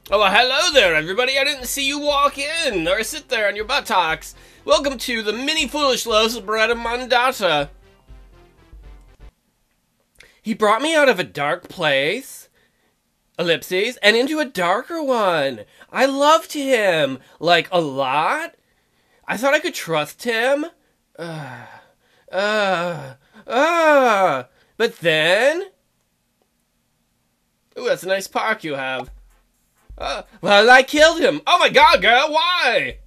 Oh, well, hello there, everybody. I didn't see you walk in or sit there on your buttocks. Welcome to the mini foolish loves of Beretta Mondatta. He brought me out of a dark place, ellipses, and into a darker one. I loved him, like, a lot. I thought I could trust him. But then... Ooh, that's a nice park you have. Well, I killed him. Oh my god, girl, why?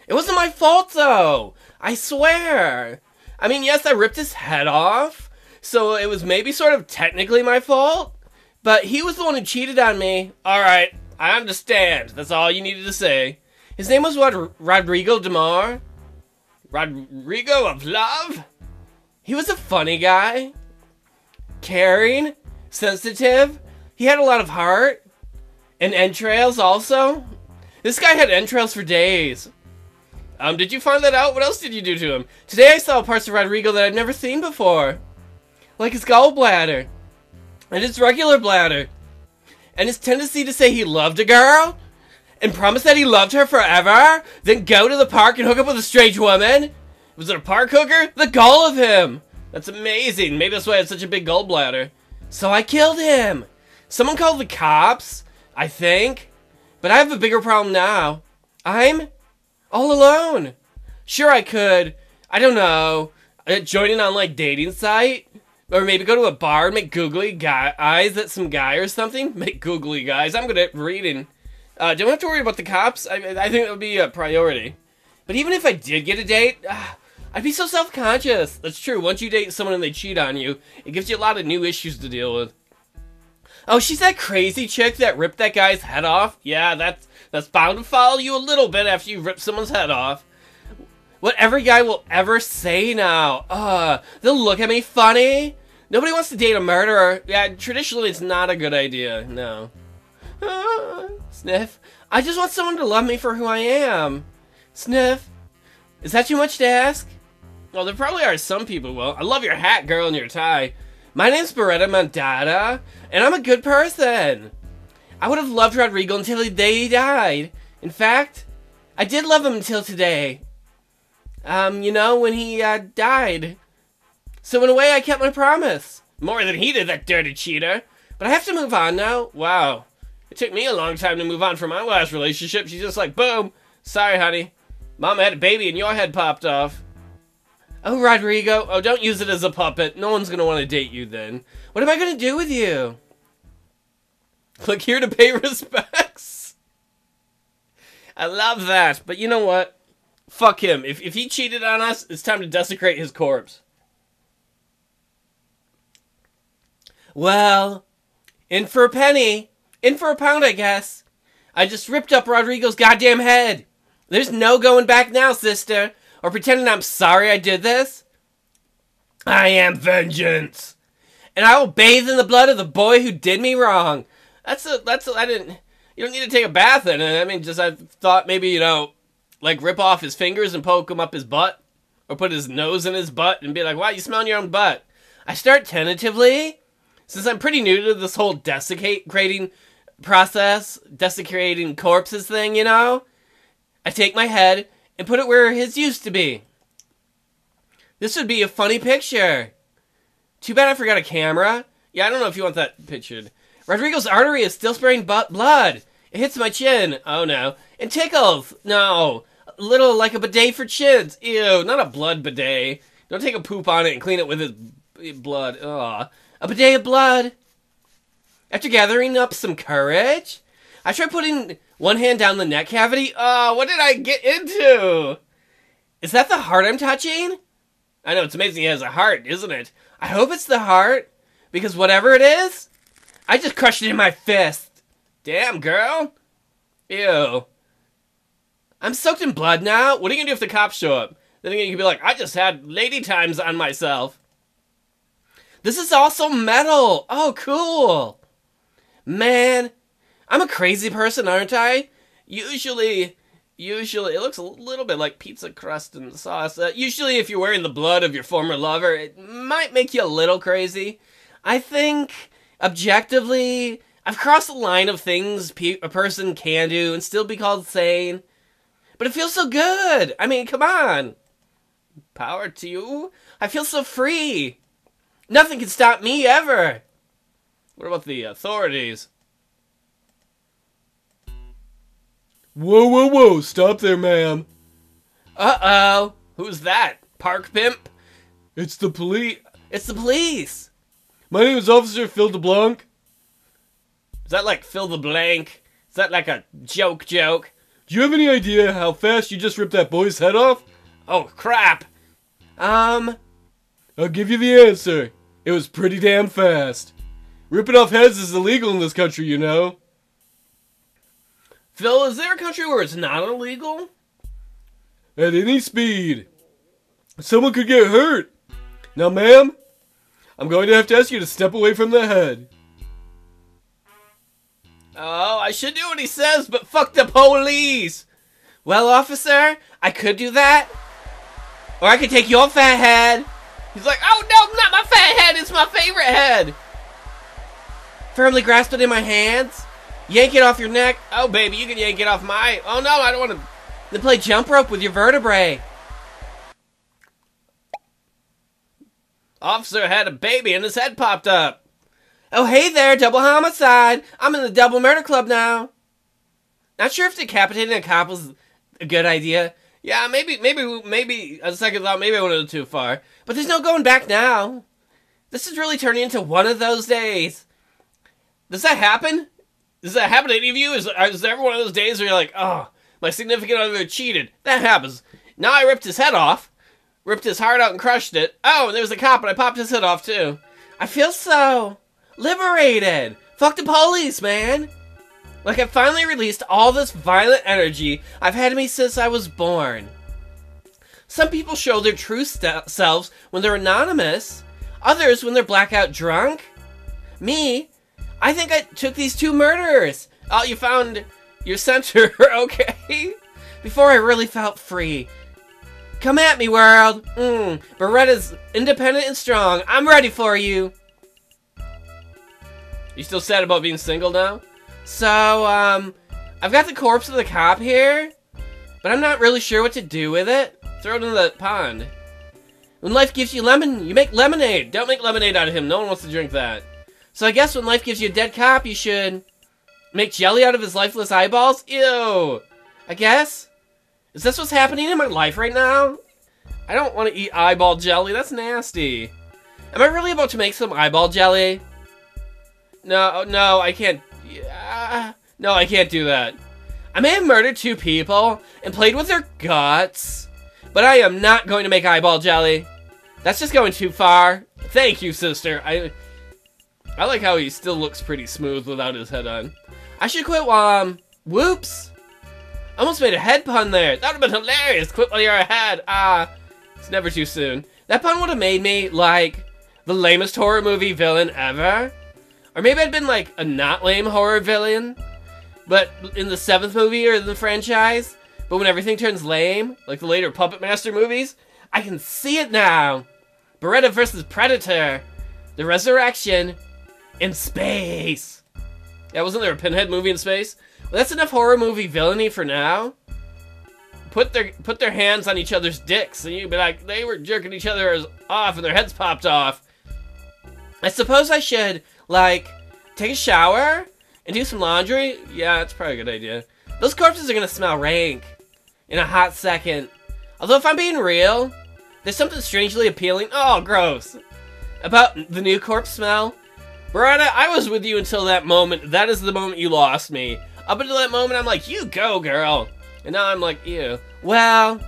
It wasn't my fault, though. I swear. I mean, yes, I ripped his head off, so it was maybe sort of technically my fault, but he was the one who cheated on me. Alright, I understand. That's all you needed to say. His name was what, Rodrigo Demar? Rodrigo of Love? He was a funny guy. Caring. Sensitive. He had a lot of heart. And entrails, also? This guy had entrails for days. Did you find that out? What else did you do to him? Today I saw parts of Rodrigo that I'd never seen before. Like his gallbladder. And his regular bladder. And his tendency to say he loved a girl. And promise that he loved her forever. Then go to the park and hook up with a strange woman. Was it a park hooker? The gall of him. That's amazing. Maybe that's why I had such a big gallbladder. So I killed him. Someone called the cops. I think. But I have a bigger problem now. I'm all alone. Sure, I could, I don't know, join an online dating site? Or maybe go to a bar and make googly eyes at some guy or something? Make googly guys. I'm good at reading. Don't have to worry about the cops. I think that would be a priority. But even if I did get a date, I'd be so self-conscious. That's true. Once you date someone and they cheat on you, it gives you a lot of new issues to deal with. Oh, she's that crazy chick that ripped that guy's head off? Yeah, that's bound to follow you a little bit after you rip someone's head off. What every guy will ever say now. They'll look at me funny. Nobody wants to date a murderer. Yeah, traditionally it's not a good idea, no. Sniff. I just want someone to love me for who I am. Sniff. Is that too much to ask? Well, there probably are some people who will. I love your hat, girl, and your tie. My name's Beretta Mondatta, and I'm a good person. I would have loved Rodrigo until the day he died. In fact, I did love him until today. You know, when he, died. So in a way, I kept my promise. More than he did, that dirty cheater. But I have to move on now. Wow. It took me a long time to move on from my last relationship. She's just like, boom. Sorry, honey. Mama had a baby and your head popped off. Oh, Rodrigo. Oh, don't use it as a puppet. No one's gonna want to date you then. What am I gonna do with you? Click here to pay respects. I love that. But you know what? Fuck him. If he cheated on us, it's time to desecrate his corpse. Well, in for a penny. In for a pound, I guess. I just ripped up Rodrigo's goddamn head. There's no going back now, sister. Or pretending I'm sorry I did this. I am vengeance. And I will bathe in the blood of the boy who did me wrong. I didn't, you don't need to take a bath in it. I mean, just, I thought maybe, you know, like rip off his fingers and poke him up his butt. Or put his nose in his butt and be like, wow, you smelling your own butt. I start tentatively, since I'm pretty new to this whole desecrating process, desecrating corpses thing, you know. I take my head and put it where his used to be. This would be a funny picture. Too bad I forgot a camera. Yeah, I don't know if you want that pictured. Rodrigo's artery is still spraying blood. It hits my chin. Oh no. It tickles. No. A little like a bidet for chins. Ew, not a blood bidet. Don't take a poop on it and clean it with his blood. Ugh. A bidet of blood. After gathering up some courage, I tried putting one hand down the neck cavity. Oh, what did I get into? Is that the heart I'm touching? I know, it's amazing he has a heart, isn't it? I hope it's the heart, because whatever it is, I just crushed it in my fist. Damn, girl. Ew. I'm soaked in blood now. What are you gonna do if the cops show up? Then you can be like, I just had lady times on myself. This is also metal. Oh, cool. Man, I'm a crazy person, aren't I? Usually, it looks a little bit like pizza crust and sauce. Usually, if you're wearing the blood of your former lover, it might make you a little crazy. I think, objectively, I've crossed the line of things a person can do and still be called sane. But it feels so good. I mean, come on. Power to you. I feel so free. Nothing can stop me ever. What about the authorities? Whoa, whoa, whoa. Stop there, ma'am. Uh-oh. Who's that? Park pimp? It's the police. It's the police. My name is Officer Phil DeBlanc. Is that like Phil the Blank? Is that like a joke? Do you have any idea how fast you just ripped that boy's head off? Oh, crap. I'll give you the answer. It was pretty damn fast. Ripping off heads is illegal in this country, you know. Phil, is there a country where it's not illegal? At any speed. Someone could get hurt. Now, ma'am, I'm going to have to ask you to step away from the head. Oh, I should do what he says, but fuck the police! Well, officer, I could do that. Or I could take your fat head. He's like, oh no, not my fat head, it's my favorite head. Firmly grasp it in my hands. Yank it off your neck. Oh, baby, you can yank it off my... Oh no, I don't want to... Then play jump rope with your vertebrae. Officer had a baby and his head popped up. Oh, hey there, double homicide. I'm in the double murder club now. Not sure if decapitating a cop was a good idea. Yeah, maybe, a second thought, maybe I went a little too far. But there's no going back now. This is really turning into one of those days. Does that happen? Does that happen to any of you? Is there ever one of those days where you're like, oh, my significant other cheated? That happens. Now I ripped his head off. Ripped his heart out and crushed it. Oh, and there was a cop and I popped his head off too. I feel so... liberated! Fuck the police, man! Like I finally released all this violent energy I've had in me since I was born. Some people show their true selves when they're anonymous. Others when they're blackout drunk. Me, I think I took these 2 murderers. Oh, you found your center, okay? Before I really felt free. Come at me, world! Beretta's independent and strong. I'm ready for you. You still sad about being single now? So, I've got the corpse of the cop here, but I'm not really sure what to do with it. Throw it in the pond. When life gives you lemon, you make lemonade. Don't make lemonade out of him. No one wants to drink that. So I guess when life gives you a dead cop, you should make jelly out of his lifeless eyeballs? Ew. I guess? Is this what's happening in my life right now? I don't want to eat eyeball jelly. That's nasty. Am I really about to make some eyeball jelly? No, I can't. No, I can't do that. I may have murdered 2 people and played with their guts, but I am not going to make eyeball jelly. That's just going too far. Thank you, sister. I like how he still looks pretty smooth without his head on. I should quit while whoops. Almost made a head pun there. That would have been hilarious. Quit while you're ahead. It's never too soon. That pun would have made me, like, the lamest horror movie villain ever. Or maybe I'd been, like, a not lame horror villain. But in the 7th movie or the franchise. But when everything turns lame, like the later Puppet Master movies, I can see it now. Beretta versus Predator. The Resurrection. In space. Yeah, wasn't there a Pinhead movie in space? Well, that's enough horror movie villainy for now. Put their hands on each other's dicks, and you'd be like, they were jerking each other off, and their heads popped off. I suppose I should, like, take a shower and do some laundry. Yeah, that's probably a good idea. Those corpses are gonna smell rank in a hot second. Although, if I'm being real, there's something strangely appealing. Oh, gross. About the new corpse smell. Beretta, I was with you until that moment. That is the moment you lost me. Up until that moment, I'm like, you go, girl. And now I'm like, ew. Well,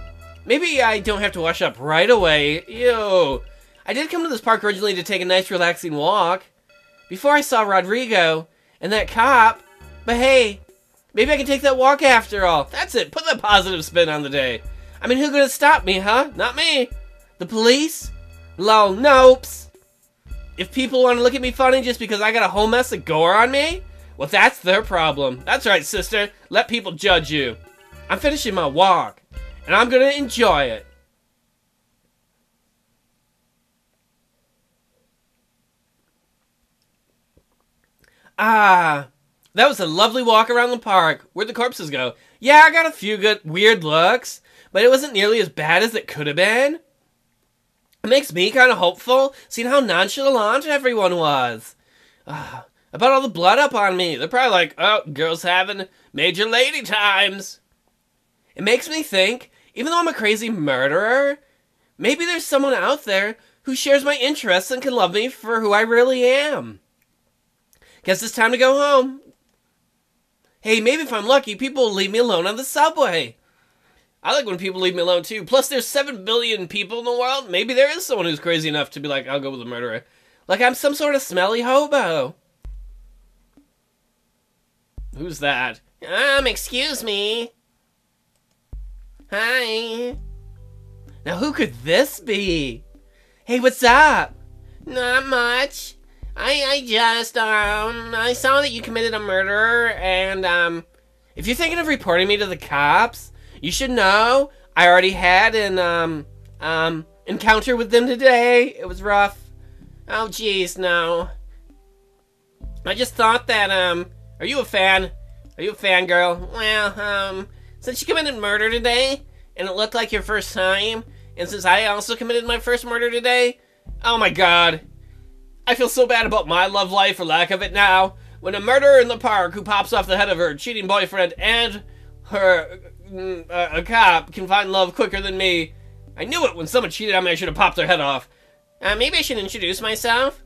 maybe I don't have to wash up right away. Ew. I did come to this park originally to take a nice, relaxing walk. Before I saw Rodrigo and that cop. But hey, maybe I can take that walk after all. That's it. Put that positive spin on the day. I mean, who's gonna stop me, huh? Not me. The police? Lol, nopes. If people want to look at me funny just because I got a whole mess of gore on me, well, that's their problem. That's right, sister. Let people judge you. I'm finishing my walk, and I'm gonna enjoy it. Ah, That was a lovely walk around the park. Where'd the corpses go? Yeah, I got a few good, weird looks, but it wasn't nearly as bad as it could have been. It makes me kind of hopeful, seeing how nonchalant everyone was. About all the blood up on me. They're probably like, oh, girls having major lady times. It makes me think, even though I'm a crazy murderer, maybe there's someone out there who shares my interests and can love me for who I really am. Guess it's time to go home. Hey, maybe if I'm lucky, people will leave me alone on the subway. I like when people leave me alone, too. Plus, there's 7 billion people in the world. Maybe there is someone who's crazy enough to be like, I'll go with a murderer. Like I'm some sort of smelly hobo. Who's that? Excuse me. Hi. Now, who could this be? Hey, what's up? Not much. I saw that you committed a murder, and, if you're thinking of reporting me to the cops, you should know I already had an, encounter with them today. It was rough. Oh, jeez, no. I just thought that, are you a fan? Are you a fangirl? Well, since you committed murder today, and it looked like your first time, and since I also committed my first murder today, oh my god. I feel so bad about my love life, or lack of it now, when a murderer in the park who pops off the head of her cheating boyfriend and her, a cop can find love quicker than me. I knew it when someone cheated on me, I should have popped their head off. Maybe I should introduce myself?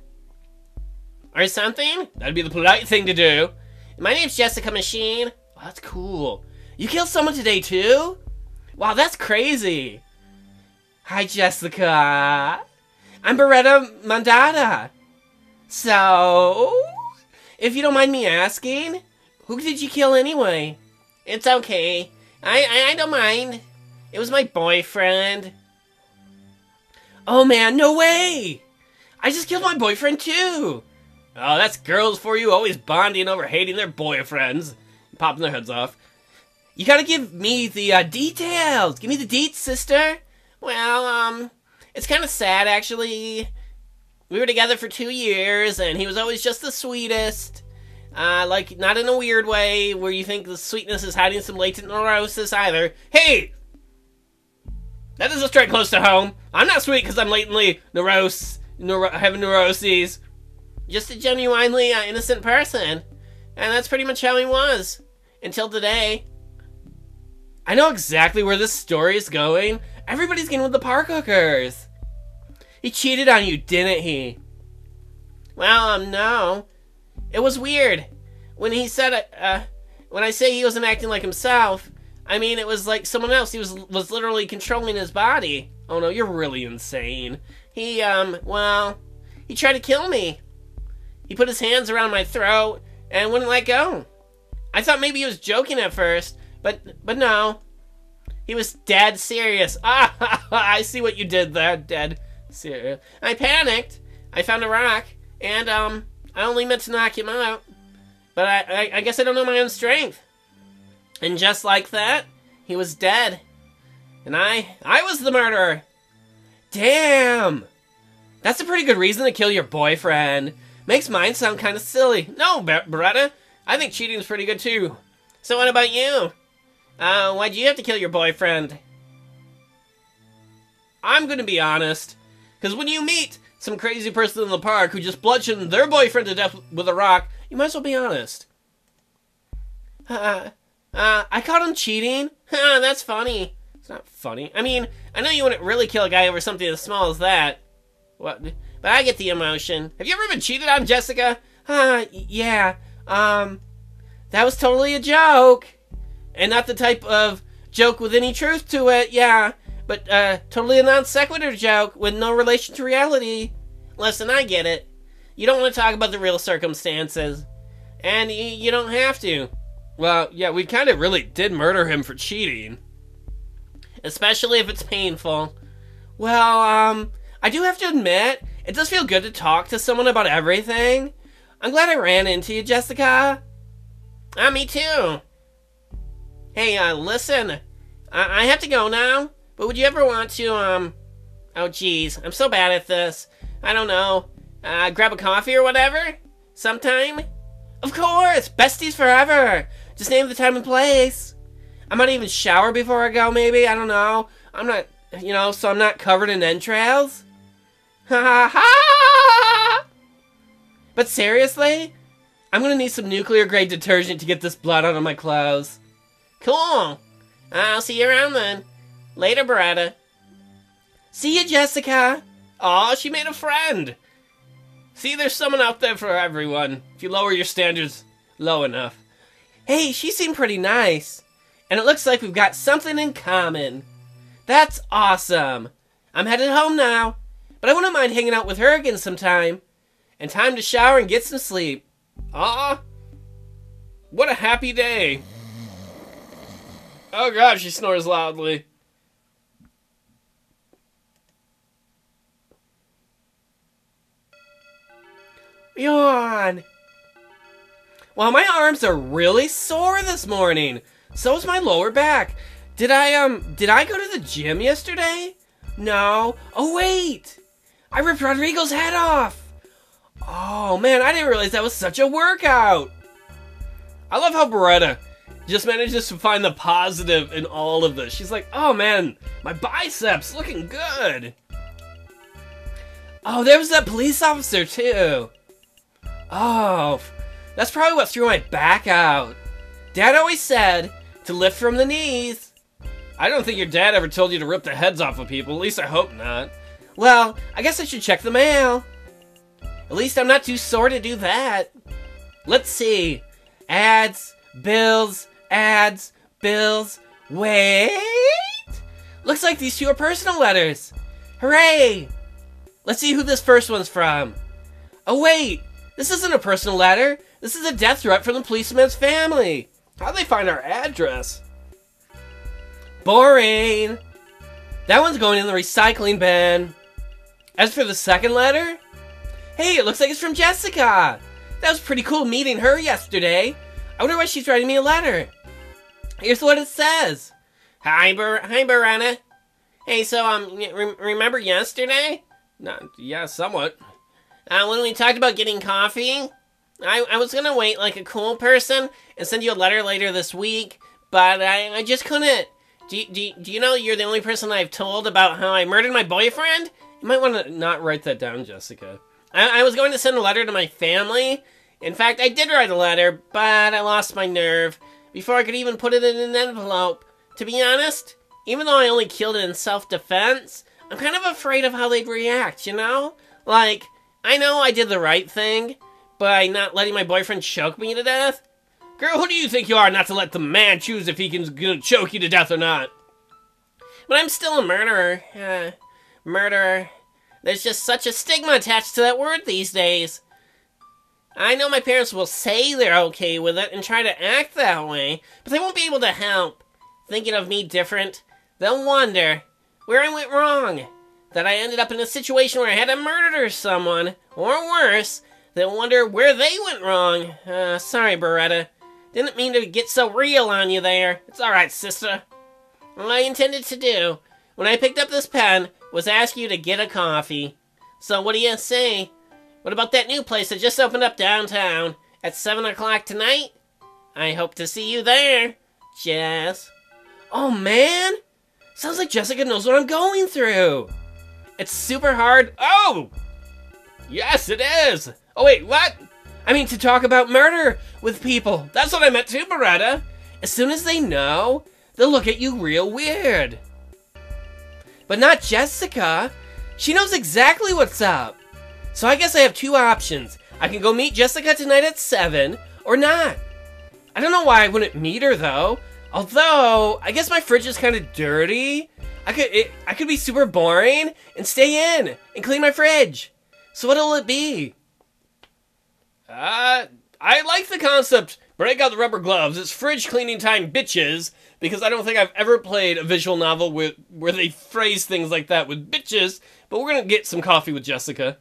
Or something? That'd be the polite thing to do. My name's Jessica Machine. Oh, that's cool. You killed someone today, too? Wow, that's crazy. Hi, Jessica. I'm Beretta Mondatta. So, if you don't mind me asking, who did you kill anyway? It's okay. I don't mind. It was my boyfriend. Oh man, no way! I just killed my boyfriend too! Oh, that's girls for you, always bonding over hating their boyfriends. Popping their heads off. You gotta give me the details! Give me the deets, sister! Well, it's kinda sad actually. We were together for 2 years, and he was always just the sweetest. Like, not in a weird way, where you think the sweetness is hiding some latent neurosis either. Hey! That doesn't strike close to home. I'm not sweet because I'm latently having neuroses. Just a genuinely innocent person. And that's pretty much how he was. Until today. I know exactly where this story is going. Everybody's getting with the park hookers. He cheated on you, didn't he? Well, no. It was weird. When he said, when I say he wasn't acting like himself, I mean, it was like someone else. He was literally controlling his body. Oh no, you're really insane. He, well, he tried to kill me. He put his hands around my throat and wouldn't let go. I thought maybe he was joking at first, but no. He was dead serious. Ah, I see what you did there, dead serious. I panicked. I found a rock, and, I only meant to knock him out. But I guess I don't know my own strength. And just like that, he was dead. And I was the murderer. Damn! That's a pretty good reason to kill your boyfriend. Makes mine sound kind of silly. No, Beretta, I think cheating's pretty good too. So what about you? Why'd you have to kill your boyfriend? I'm gonna be honest. Because when you meet some crazy person in the park who just bludgeoned their boyfriend to death with a rock, you might as well be honest. I caught him cheating. That's funny. It's not funny. I mean, I know you wouldn't really kill a guy over something as small as that. What? But I get the emotion. Have you ever been cheated on, Jessica? Yeah. That was totally a joke. And not the type of joke with any truth to it, yeah. But, totally a non sequitur joke with no relation to reality. Listen, I get it. You don't want to talk about the real circumstances. And you don't have to. Well, yeah, we kind of really did murder him for cheating. Especially if it's painful. Well, I do have to admit, it does feel good to talk to someone about everything. I'm glad I ran into you, Jessica. Me too. Hey, listen. I have to go now. But would you ever want to, oh geez, I'm so bad at this. I don't know. Grab a coffee or whatever? Sometime? Of course! Besties forever! Just name the time and place. I might even shower before I go, maybe. I don't know. I'm not, so I'm not covered in entrails. Ha ha ha! But seriously? I'm gonna need some nuclear-grade detergent to get this blood out of my clothes. Cool. I'll see you around then. Later, Beretta. See you, Jessica. Aw, she made a friend. See, there's someone out there for everyone, if you lower your standards low enough. Hey, she seemed pretty nice. And it looks like we've got something in common. That's awesome. I'm headed home now, but I wouldn't mind hanging out with her again sometime. And time to shower and get some sleep. Aw, what a happy day. Oh god, she snores loudly. Yawn. Well, my arms are really sore this morning. So is my lower back. Did I go to the gym yesterday? No. Oh, wait. I ripped Rodrigo's head off. Oh, man, I didn't realize that was such a workout. I love how Beretta just manages to find the positive in all of this. She's like, oh, man, my biceps looking good. Oh, there was that police officer, too. Oh, that's probably what threw my back out. Dad always said to lift from the knees. I don't think your dad ever told you to rip the heads off of people. At least I hope not. Well, I guess I should check the mail. At least I'm not too sore to do that. Let's see. Ads, bills, wait. Looks like these two are personal letters. Hooray! Let's see who this first one's from. Oh wait, this isn't a personal letter. This is a death threat from the policeman's family. How'd they find our address? Boring. That one's going in the recycling bin. As for the second letter, hey, it looks like it's from Jessica. That was pretty cool meeting her yesterday. I wonder why she's writing me a letter. Here's what it says. Hi, Beretta. Hey, so, remember yesterday? Yeah, somewhat. When we talked about getting coffee, I was gonna wait like a cool person and send you a letter later this week, but I just couldn't. Do you know you're the only person I've told about how I murdered my boyfriend? You might want to not write that down, Jessica. I was going to send a letter to my family. In fact, I did write a letter, but I lost my nerve before I could even put it in an envelope. To be honest, even though I only killed it in self-defense, I'm kind of afraid of how they'd react, you know? Like, I know I did the right thing by not letting my boyfriend choke me to death. Girl, who do you think you are not to let the man choose if he can gonna choke you to death or not? But I'm still a murderer. Murderer. There's just such a stigma attached to that word these days. I know my parents will say they're okay with it and try to act that way, but they won't be able to help. Thinking of me different, they'll wonder where I went wrong. That I ended up in a situation where I had to murder someone, or worse, they'll wonder where they went wrong. Sorry, Beretta. Didn't mean to get so real on you there. It's alright, sister. All I intended to do, when I picked up this pen, was ask you to get a coffee. So what do you say? What about that new place that just opened up downtown at 7 o'clock tonight? I hope to see you there, Jess. Oh man! Sounds like Jessica knows what I'm going through. It's super hard. Oh! Yes, it is! Oh wait, what? I mean to talk about murder with people. That's what I meant too, Beretta. As soon as they know, they'll look at you real weird. But not Jessica. She knows exactly what's up. So I guess I have two options. I can go meet Jessica tonight at 7, or not. I don't know why I wouldn't meet her though. Although, I guess my fridge is kind of dirty. I could be super boring and stay in and clean my fridge. So what'll it be? I like the concept. Break out the rubber gloves. It's fridge cleaning time, bitches. Because I don't think I've ever played a visual novel where they phrase things like that with bitches. But we're gonna get some coffee with Jessica.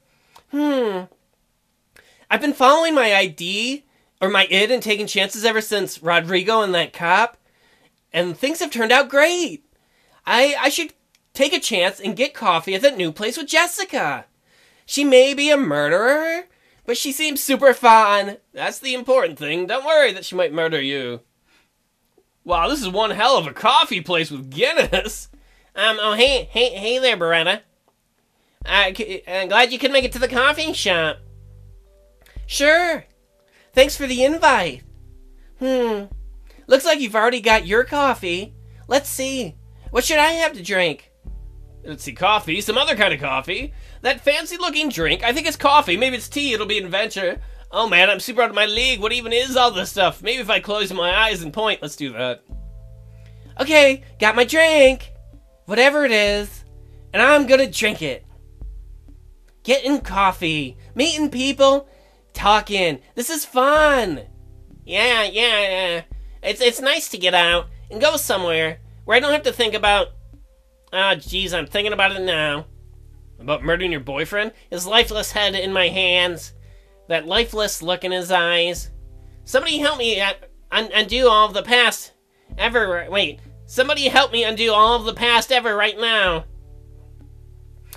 I've been following my ID, or my id, and taking chances ever since Rodrigo and that cop. And things have turned out great. I should take a chance and get coffee at that new place with Jessica. She may be a murderer, But she seems super fun. That's the important thing. Don't worry that she might murder you. Wow, this is one hell of a coffee place with Guinness. Hey there, Beretta. I'm glad you could make it to the coffee shop. Sure. Thanks for the invite. Looks like you've already got your coffee. Let's see. What should I have to drink? Let's see, coffee. Some other kind of coffee. That fancy-looking drink. I think it's coffee. Maybe it's tea. It'll be an adventure. Oh, man, I'm super out of my league. What even is all this stuff? Maybe if I close my eyes and point. Let's do that. Okay, got my drink. Whatever it is. And I'm gonna drink it. Getting coffee. Meeting people. Talking. This is fun. Yeah. It's nice to get out and go somewhere where I don't have to think about... Oh, jeez, I'm thinking about it now. About murdering your boyfriend? His lifeless head in my hands. That lifeless look in his eyes. Somebody help me undo all of the past ever... Wait. Somebody help me undo all of the past ever right now.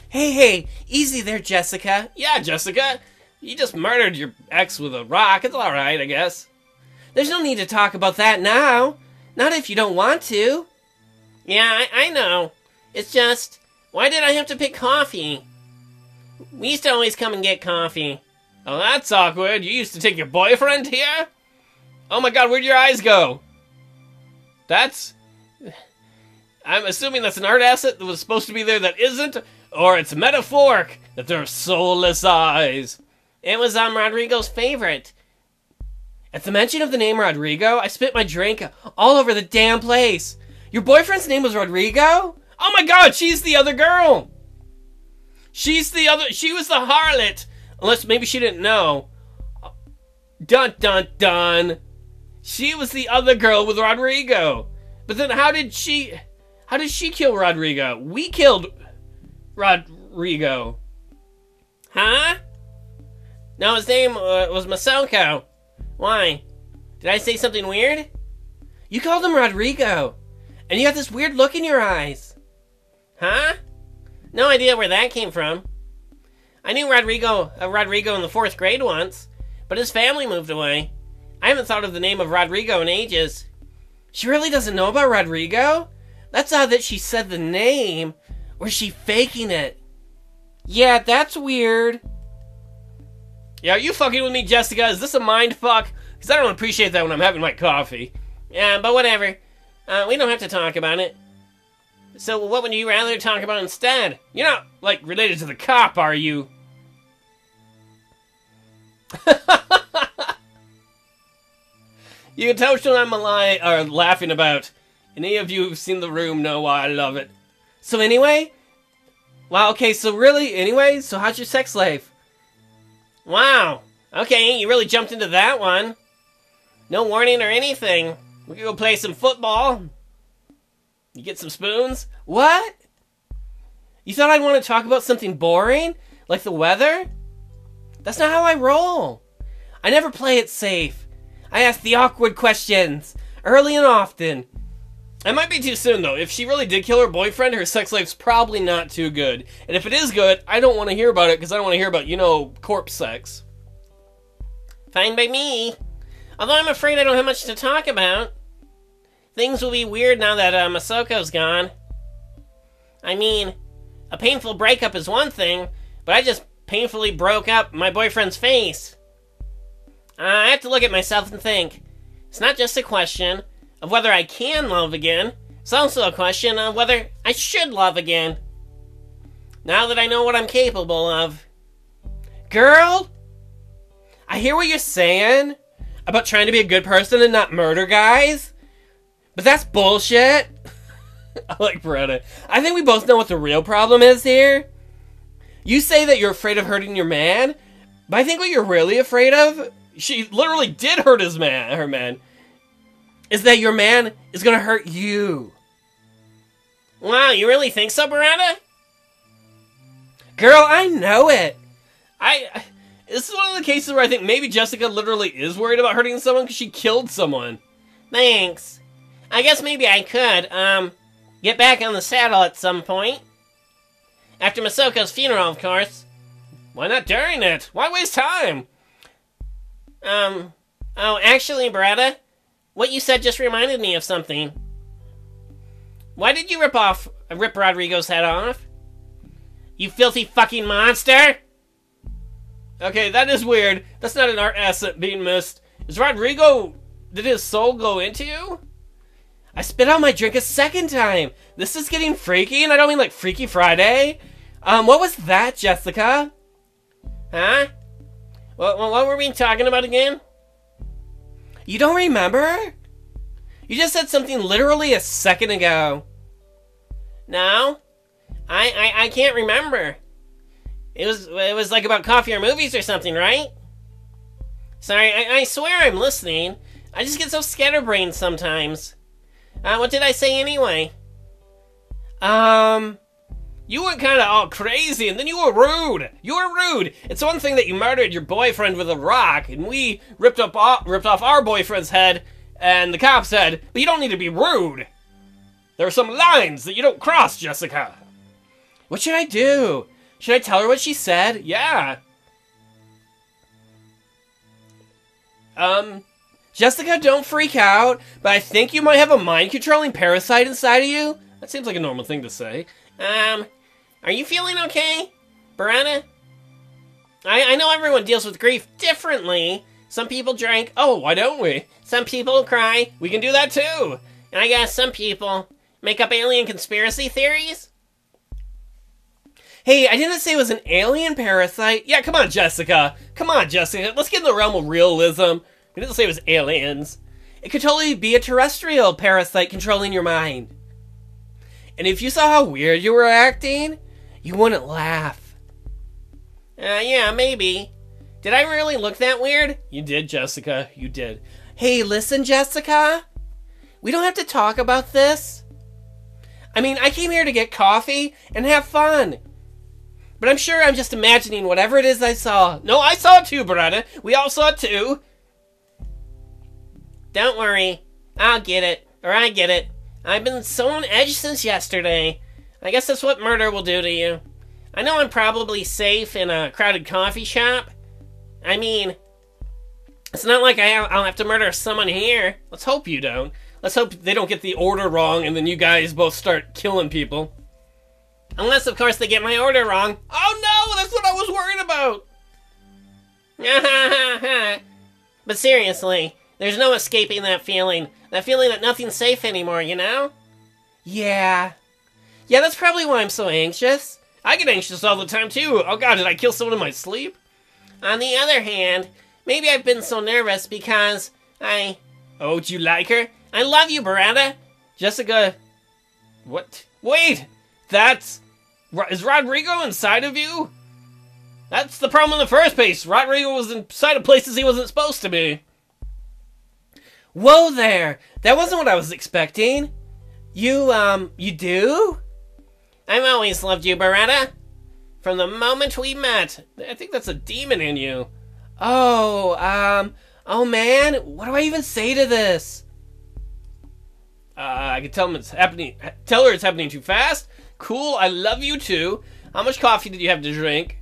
Hey, easy there, Jessica. Yeah, Jessica. You just murdered your ex with a rock. It's alright, I guess. There's no need to talk about that now. Not if you don't want to. Yeah, I know. It's just, why did I have to pick coffee? We used to always come and get coffee. Oh, that's awkward. You used to take your boyfriend here? Oh my god, where'd your eyes go? I'm assuming that's an art asset that was supposed to be there that isn't, or it's metaphoric that they're soulless eyes. It was Rodrigo's favorite. At the mention of the name Rodrigo, I spit my drink all over the damn place. Your boyfriend's name was Rodrigo? Oh my god, she's the other girl! She was the harlot! Unless maybe she didn't know. Dun dun dun! She was the other girl with Rodrigo. But then how did she kill Rodrigo? We killed Rodrigo. Huh? No, his name was Masoko. Why? Did I say something weird? You called him Rodrigo. And you got this weird look in your eyes. Huh? No idea where that came from. I knew Rodrigo in the 4th grade once, but his family moved away. I haven't thought of the name of Rodrigo in ages. She really doesn't know about Rodrigo? That's odd that she said the name. Or is she faking it? Yeah, that's weird. Yeah, are you fucking with me, Jessica? Is this a mind fuck? Because I don't appreciate that when I'm having my coffee. Yeah, but whatever. We don't have to talk about it. So what would you rather talk about instead? You're not, like, related to the cop, are you? You can tell which one I'm laughing about. Any of you who've seen The Room know why I love it. So anyway? Wow, okay, so how's your sex life? Wow. Okay, you really jumped into that one. No warning or anything. We could go play some football. You get some spoons? What? You thought I'd want to talk about something boring? Like the weather? That's not how I roll. I never play it safe. I ask the awkward questions, early and often. It might be too soon, though. If she really did kill her boyfriend, her sex life's probably not too good. And if it is good, I don't want to hear about it, because I don't want to hear about, corpse sex. Fine by me. Although I'm afraid I don't have much to talk about. Things will be weird now that Masoko's gone. I mean, a painful breakup is one thing, but I just painfully broke up my boyfriend's face. I have to look at myself and think. It's not just a question of whether I can love again. It's also a question of whether I should love again. Now that I know what I'm capable of. Girl, I hear what you're saying about trying to be a good person and not murder guys, but that's bullshit. I like Beretta. I think we both know what the real problem is here. You say that you're afraid of hurting your man, but I think what you're really afraid of, she literally did hurt her man, is that your man is gonna hurt you. Wow, you really think so, Beretta? Girl, I know it. This is one of the cases where I think maybe Jessica literally is worried about hurting someone because she killed someone. Thanks. I guess maybe I could, get back on the saddle at some point. After Masoko's funeral, of course. Why not during it? Why waste time? Oh, actually, Beretta, what you said just reminded me of something. Why did you rip Rodrigo's head off? You filthy fucking monster! Okay, that is weird. That's not an art asset being missed. Is Rodrigo... Did his soul go into you? I spit out my drink a second time. This is getting freaky, and I don't mean like Freaky Friday. What was that, Jessica? Huh? What were we talking about again? You don't remember? You just said something literally a second ago. No? I can't remember. It was like about coffee or movies or something, right? Sorry, I swear I'm listening. I just get so scatterbrained sometimes. What did I say anyway? You went kind of all crazy, and then you were rude. You were rude. It's one thing that you murdered your boyfriend with a rock, and we ripped off our boyfriend's head and the cop's head, but you don't need to be rude. There are some lines that you don't cross, Jessica. What should I do? Should I tell her what she said? Yeah. Jessica, don't freak out, but I think you might have a mind-controlling parasite inside of you. That seems like a normal thing to say. Are you feeling okay, Beretta? I know everyone deals with grief differently. Some people drink. Oh, why don't we? Some people cry. We can do that too. And I guess some people make up alien conspiracy theories. Hey, I didn't say it was an alien parasite. Yeah, come on, Jessica. Come on, Jessica. Let's get in the realm of realism. We didn't say it was aliens. It could totally be a terrestrial parasite controlling your mind. And if you saw how weird you were acting, you wouldn't laugh. Yeah, maybe. Did I really look that weird? You did, Jessica. You did. Hey, listen, Jessica. We don't have to talk about this. I mean, I came here to get coffee and have fun. But I'm sure I'm just imagining whatever it is I saw. No, I saw it too, Beretta. We all saw it too. Don't worry. I'll get it. Or I get it. I've been so on edge since yesterday. I guess that's what murder will do to you. I know I'm probably safe in a crowded coffee shop. I mean, it's not like I'll have to murder someone here. Let's hope you don't. Let's hope they don't get the order wrong and then you guys both start killing people. Unless, of course, they get my order wrong. Oh no, that's what I was worried about. But seriously, there's no escaping that feeling. That feeling that nothing's safe anymore, you know? Yeah. Yeah, that's probably why I'm so anxious. I get anxious all the time, too. Oh god, did I kill someone in my sleep? On the other hand, maybe I've been so nervous because Oh, do you like her? I love you, Beretta. Jessica... What? Wait! Is Rodrigo inside of you? That's the problem in the first place. Rodrigo was inside of places he wasn't supposed to be. Whoa there! That wasn't what I was expecting. You do? I've always loved you, Beretta. From the moment we met. I think that's a demon in you. Oh, oh man, what do I even say to this? I can tell him it's happening. Tell her it's happening too fast. Cool, I love you too. How much coffee did you have to drink?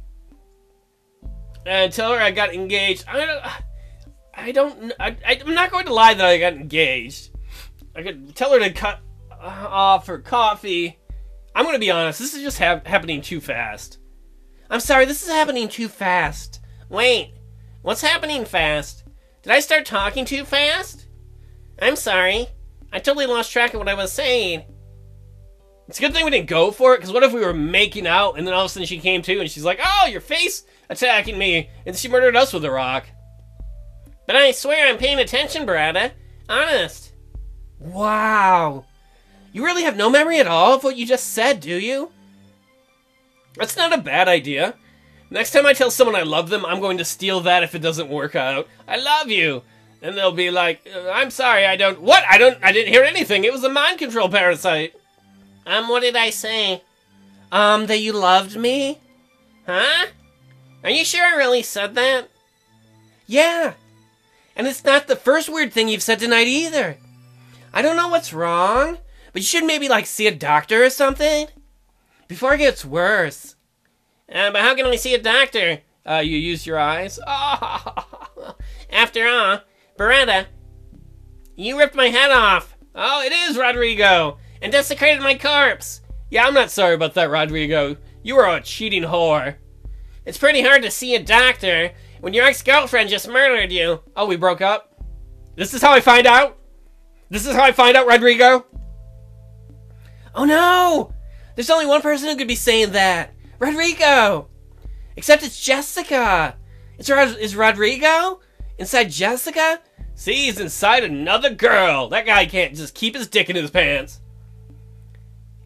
And tell her I got engaged. I'm not going to lie that I got engaged. I could tell her to cut off her coffee. I'm going to be honest, this is just happening too fast. I'm sorry, this is happening too fast. Wait, what's happening fast? Did I start talking too fast? I'm sorry. I totally lost track of what I was saying. It's a good thing we didn't go for it, because what if we were making out, and then all of a sudden she came to, and she's like, oh, your face attacking me, and she murdered us with a rock. But I swear I'm paying attention, Beretta. Honest. Wow. You really have no memory at all of what you just said, do you? That's not a bad idea. Next time I tell someone I love them, I'm going to steal that if it doesn't work out. I love you. And they'll be like, I'm sorry, I don't... What? I didn't hear anything. It was a mind control parasite. What did I say? That you loved me? Huh? Are you sure I really said that? Yeah. And it's not the first weird thing you've said tonight either. I don't know what's wrong, but you should maybe, like, see a doctor or something before it gets worse. But how can we see a doctor? You use your eyes? After all, Beretta, you ripped my head off. Oh, it is Rodrigo. And desecrated my corpse. Yeah, I'm not sorry about that, Rodrigo. You are a cheating whore. It's pretty hard to see a doctor when your ex-girlfriend just murdered you. Oh, we broke up? This is how I find out? This is how I find out, Rodrigo? Oh no! There's only one person who could be saying that. Rodrigo! Except it's Jessica. Is Rodrigo inside Jessica? See, he's inside another girl. That guy can't just keep his dick in his pants.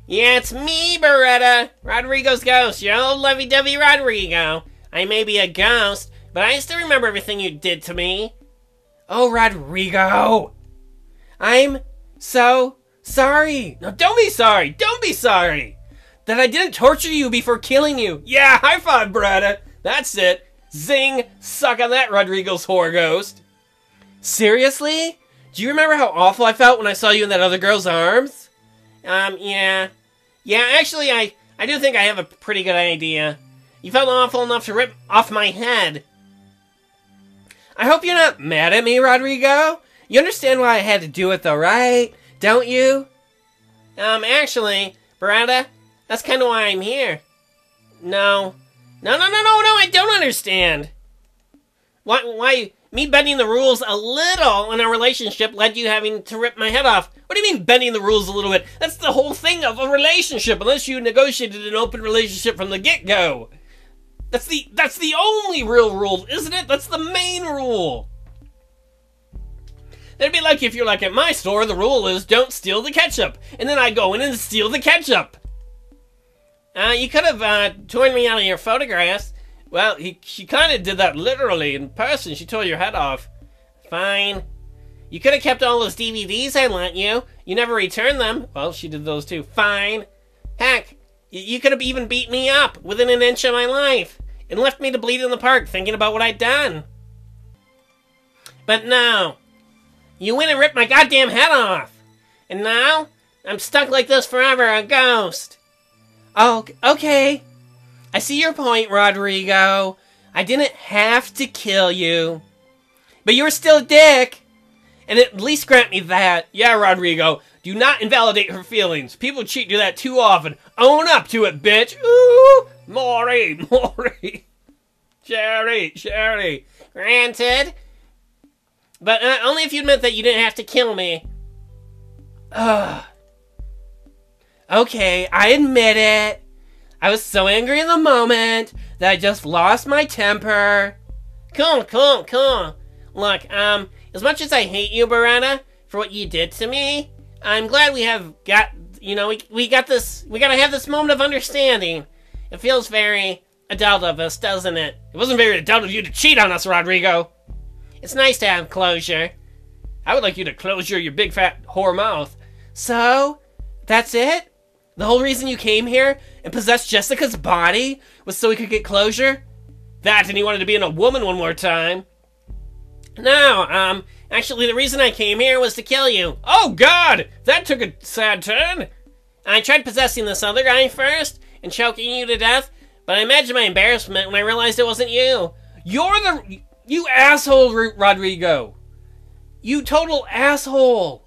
Yeah, it's me, Beretta. Rodrigo's ghost. Your old lovey-dovey Rodrigo. I may be a ghost, but I still remember everything you did to me. Oh, Rodrigo! I'm so sorry. No, don't be sorry. Don't be sorry. That I didn't torture you before killing you. Yeah, high five, Beretta. That's it. Zing. Suck on that, Rodrigo's whore ghost. Seriously? Do you remember how awful I felt when I saw you in that other girl's arms? Yeah. Yeah, actually, I do think I have a pretty good idea. You felt awful enough to rip off my head. I hope you're not mad at me, Rodrigo. You understand why I had to do it though, right? Don't you? Actually, Beretta, that's kind of why I'm here. No, I don't understand. Why me bending the rules a little in our relationship led you having to rip my head off? What do you mean bending the rules a little bit? That's the whole thing of a relationship, unless you negotiated an open relationship from the get-go. That's the only real rule, isn't it? That's the main rule. That'd be like if you're like, at my store, the rule is don't steal the ketchup. And then I go in and steal the ketchup. You could have torn me out of your photographs. Well, she kind of did that literally in person. She tore your head off. Fine. You could have kept all those DVDs I lent you. You never returned them. Well, she did those too. Fine. Heck, you could have even beat me up within an inch of my life and left me to bleed in the park thinking about what I'd done. But no. You went and ripped my goddamn head off. And now, I'm stuck like this forever, a ghost. Oh, okay. I see your point, Rodrigo. I didn't have to kill you. But you were still a dick. And at least grant me that. Yeah, Rodrigo. Do not invalidate her feelings. People cheat do that too often. Own up to it, bitch. Ooh, Maury. Sherry. Granted. But only if you admit that you didn't have to kill me. Okay, I admit it. I was so angry in the moment that I just lost my temper. Cool. Look, as much as I hate you, Beretta, for what you did to me, I'm glad we have got, we gotta have this moment of understanding. It feels very adult of us, doesn't it? It wasn't very adult of you to cheat on us, Rodrigo. It's nice to have closure. I would like you to close your big fat whore mouth. So, that's it? The whole reason you came here and possessed Jessica's body was so we could get closure? That, and you wanted to be in a woman one more time. No, actually the reason I came here was to kill you. Oh God! That took a sad turn. I tried possessing this other guy first and choking you to death, but I imagined my embarrassment when I realized it wasn't you. You asshole, Rodrigo. You total asshole.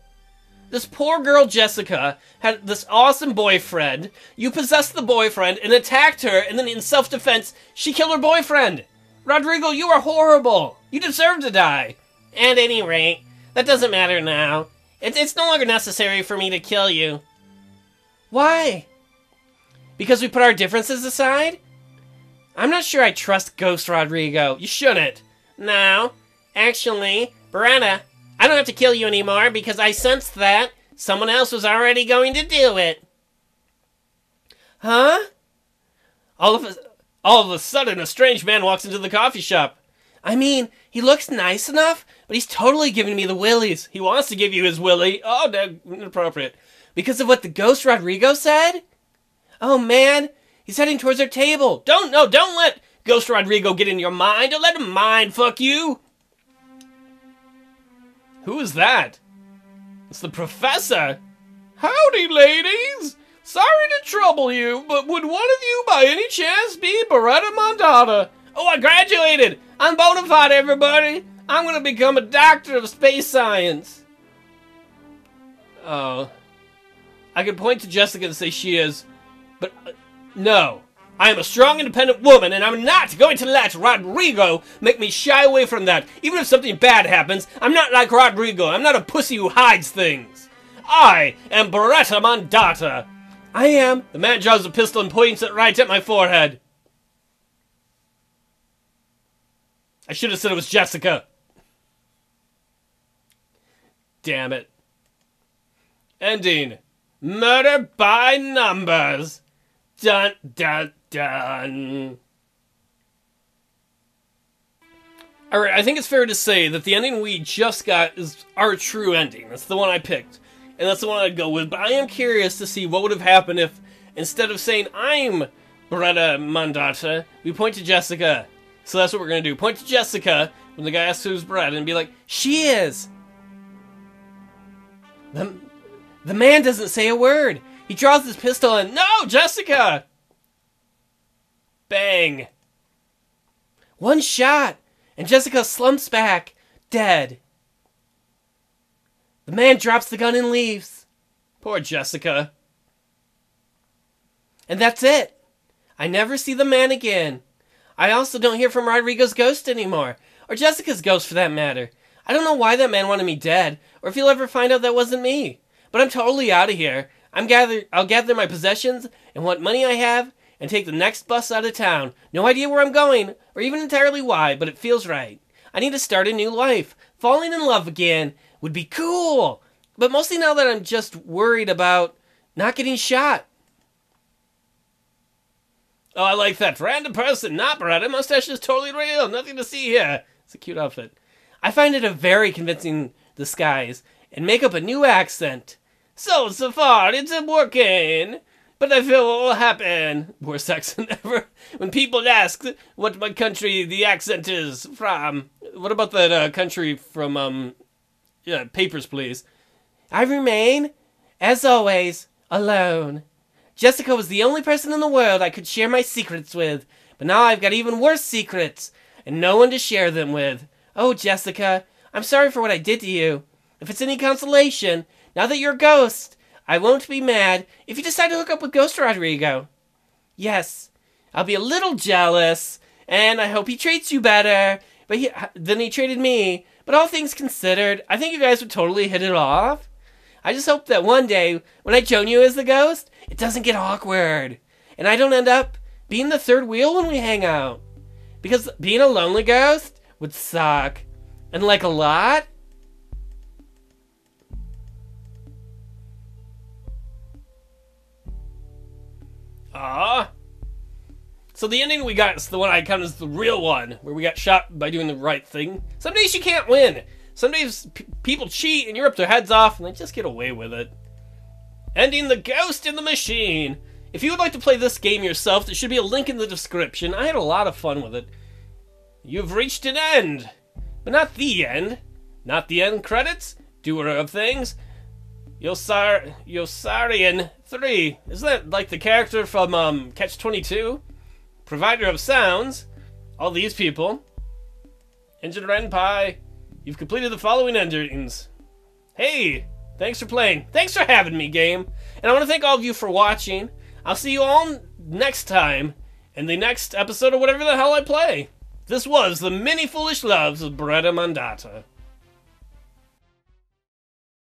This poor girl Jessica had this awesome boyfriend. You possessed the boyfriend and attacked her, and then in self-defense, she killed her boyfriend. Rodrigo, you are horrible. You deserve to die. At any rate, that doesn't matter now. It's no longer necessary for me to kill you. Why? Because we put our differences aside? I'm not sure I trust Ghost Rodrigo. You shouldn't. No. Actually, Beretta, I don't have to kill you anymore because I sensed that someone else was already going to do it. Huh? All of a sudden, a strange man walks into the coffee shop. I mean, he looks nice enough, but he's totally giving me the willies. He wants to give you his willy. Oh, no, inappropriate. Because of what the Ghost Rodrigo said? Oh, man. He's heading towards our table. Don't let Ghost Rodrigo get in your mind. Don't let him mind fuck you. Who is that? It's the professor. Howdy, ladies. Sorry to trouble you, but would one of you by any chance be Beretta Mondatta? Oh, I graduated. I'm bona fide, everybody. I'm gonna become a doctor of space science. Oh. I could point to Jessica and say she is, but no. I am a strong, independent woman, and I'm not going to let Rodrigo make me shy away from that. Even if something bad happens, I'm not like Rodrigo. I'm not a pussy who hides things. I am Beretta Mondatta. I am. The man draws a pistol and points it right at my forehead. I should have said it was Jessica. Damn it. Ending. Murder by numbers. Dun, dun, dun. Alright, I think it's fair to say that the ending we just got is our true ending. That's the one I picked. And that's the one I'd go with. But I am curious to see what would have happened if, instead of saying, I'm Beretta Mondatta, we point to Jessica. So that's what we're going to do. Point to Jessica when the guy asks who's Beretta and be like, she is. The man doesn't say a word. He draws his pistol and, no, Jessica! Bang. One shot, and Jessica slumps back, dead. The man drops the gun and leaves. Poor Jessica. And that's it. I never see the man again. I also don't hear from Rodrigo's ghost anymore, or Jessica's ghost for that matter. I don't know why that man wanted me dead, or if he'll ever find out that wasn't me. But I'm totally out of here. I'll gather my possessions and what money I have and take the next bus out of town. No idea where I'm going, or even entirely why, but it feels right. I need to start a new life. Falling in love again would be cool. But mostly now that I'm just worried about not getting shot. Oh, I like that. Random person, not Beretta. Mustache is totally real. Nothing to see here. It's a cute outfit. I find it a very convincing disguise and make up a new accent. So far, it's working. But I feel what will happen. Worst accent ever. When people ask what my country the accent is from. What about that country from, yeah, Papers, Please. I remain, as always, alone. Jessica was the only person in the world I could share my secrets with. But now I've got even worse secrets. And no one to share them with. Oh, Jessica, I'm sorry for what I did to you. If it's any consolation, now that you're a ghost, I won't be mad if you decide to hook up with Ghost Rodrigo. Yes, I'll be a little jealous, and I hope he treats you better than he treated me. But all things considered, I think you guys would totally hit it off. I just hope that one day, when I join you as the ghost, it doesn't get awkward, and I don't end up being the third wheel when we hang out. Because being a lonely ghost would suck. And like a lot. So the ending we got is the one I count as the real one, where we got shot by doing the right thing. Some days you can't win. Some days people cheat and you rip their heads off and they just get away with it. Ending the ghost in the machine. If you would like to play this game yourself, there should be a link in the description. I had a lot of fun with it. You've reached an end. But not the end. Not the end credits. Doer of things. YossarianIII. Isn't that like the character from Catch-22? Provider of sounds. All these people. Engine Ren'Py. You've completed the following endings. Hey, thanks for playing. Thanks for having me, game. And I want to thank all of you for watching. I'll see you all next time in the next episode of whatever the hell I play. This was the Many Foolish Loves of Beretta Mondatta.